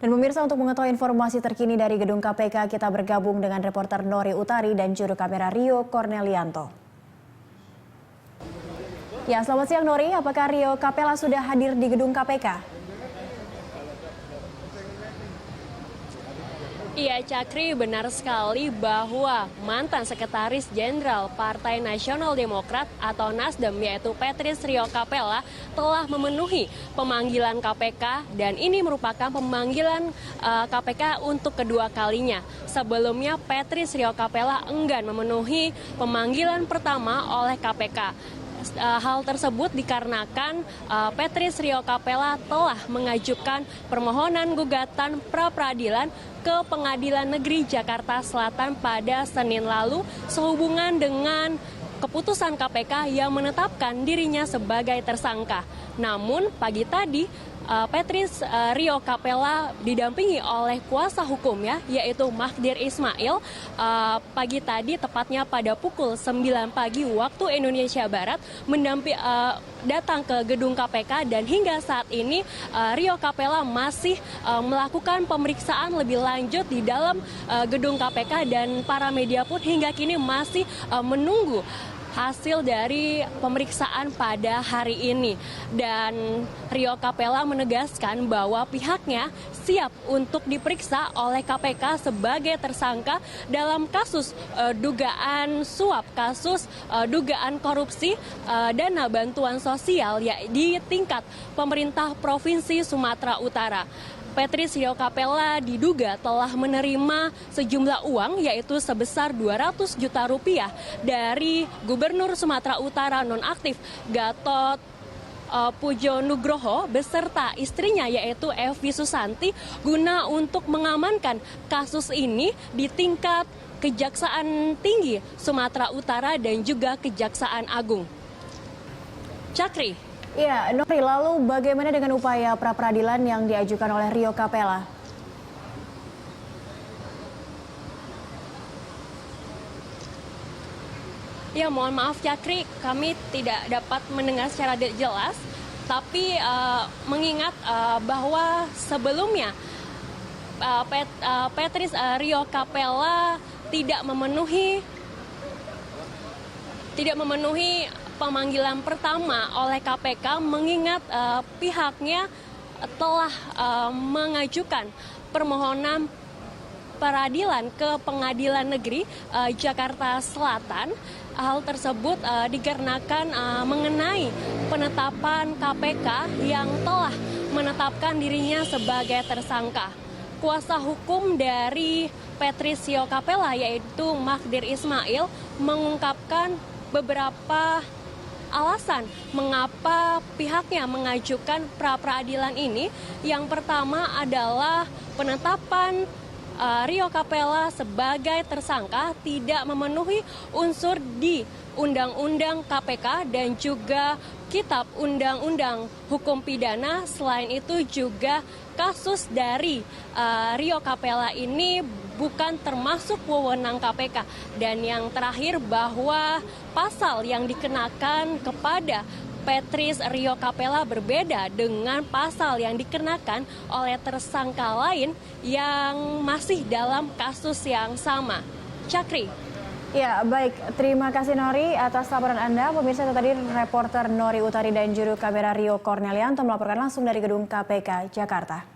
Dan pemirsa, untuk mengetahui informasi terkini dari gedung KPK, kita bergabung dengan reporter Nori Utari dan juru kamera Rio Cornelianto. Ya, selamat siang Nori. Apakah Rio Capella sudah hadir di gedung KPK? Iya, Cakri, benar sekali bahwa mantan Sekretaris Jenderal Partai Nasional Demokrat atau Nasdem yaitu Patrice Rio Capella telah memenuhi pemanggilan KPK dan ini merupakan pemanggilan KPK untuk kedua kalinya. Sebelumnya Patrice Rio Capella enggan memenuhi pemanggilan pertama oleh KPK. Hal tersebut dikarenakan Patrice Rio Capella telah mengajukan permohonan gugatan pra-peradilan ke Pengadilan Negeri Jakarta Selatan pada Senin lalu sehubungan dengan keputusan KPK yang menetapkan dirinya sebagai tersangka. Namun pagi tadi Patrice Rio Capella didampingi oleh kuasa hukumnya yaitu Magdir Ismail pagi tadi tepatnya pada pukul 9 pagi waktu Indonesia Barat datang ke gedung KPK dan hingga saat ini Rio Capella masih melakukan pemeriksaan lebih lanjut di dalam gedung KPK dan para media pun hingga kini masih menunggu hasil dari pemeriksaan pada hari ini. Dan Rio Capella menegaskan bahwa pihaknya siap untuk diperiksa oleh KPK sebagai tersangka dalam kasus dugaan suap, kasus dugaan korupsi dana bantuan sosial di tingkat pemerintah Provinsi Sumatera Utara. Patrice Rio Capella diduga telah menerima sejumlah uang yaitu sebesar 200 juta rupiah dari Gubernur Sumatera Utara nonaktif Gatot Pujo Nugroho beserta istrinya yaitu Evi Susanti guna untuk mengamankan kasus ini di tingkat Kejaksaan Tinggi Sumatera Utara dan juga Kejaksaan Agung. Cakri. Ya, Nori, lalu bagaimana dengan upaya pra-peradilan yang diajukan oleh Rio Capella? Ya, mohon maaf Cakri, kami tidak dapat mendengar secara jelas, tapi mengingat bahwa sebelumnya Patrice Rio Capella tidak memenuhi pemanggilan pertama oleh KPK mengingat pihaknya telah mengajukan permohonan peradilan ke Pengadilan Negeri Jakarta Selatan. Hal tersebut dikarenakan mengenai penetapan KPK yang telah menetapkan dirinya sebagai tersangka. Kuasa hukum dari Patrice Rio Capella yaitu Magdir Ismail mengungkapkan beberapa alasan mengapa pihaknya mengajukan pra-peradilan ini. Yang pertama adalah penetapan Rio Capella sebagai tersangka tidak memenuhi unsur di Undang-Undang KPK dan juga Kitab Undang-Undang Hukum Pidana. Selain itu juga kasus dari Rio Capella ini bukan termasuk wewenang KPK. Dan yang terakhir bahwa pasal yang dikenakan kepada Patrice Rio Capella berbeda dengan pasal yang dikenakan oleh tersangka lain yang masih dalam kasus yang sama. Cakri. Ya, baik. Terima kasih Nori atas laporan Anda. Pemirsa, itu tadi reporter Nori Utari dan juru kamera Rio Cornelianto melaporkan langsung dari gedung KPK Jakarta.